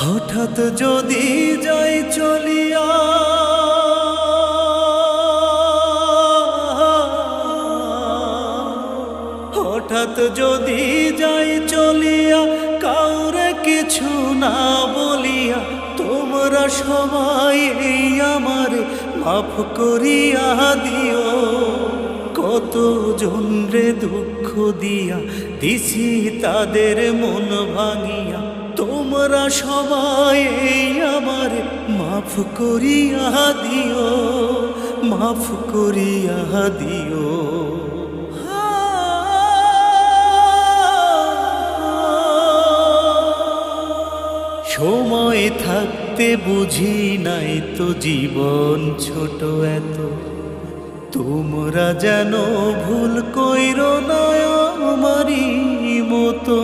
হঠাৎ যদি যাই চলিয়া, হঠাৎ যদি যাই চলিয়া, কাউরে কিছু না বলিয়া, তোমরা সবাই এই আমার মাফ করিয়া দিও। কত জনরে দুঃখ দিয়া দিছি তাদের মন ভাঙিয়া, তোমরা সবাই এই আমার মাফ করিয়া দিও, মাফ করিয়া দিও। সময় থাকতে বুঝি নাই তো জীবন ছোট এত, তোমরা যেন ভুল কইরো না আমারই মতো।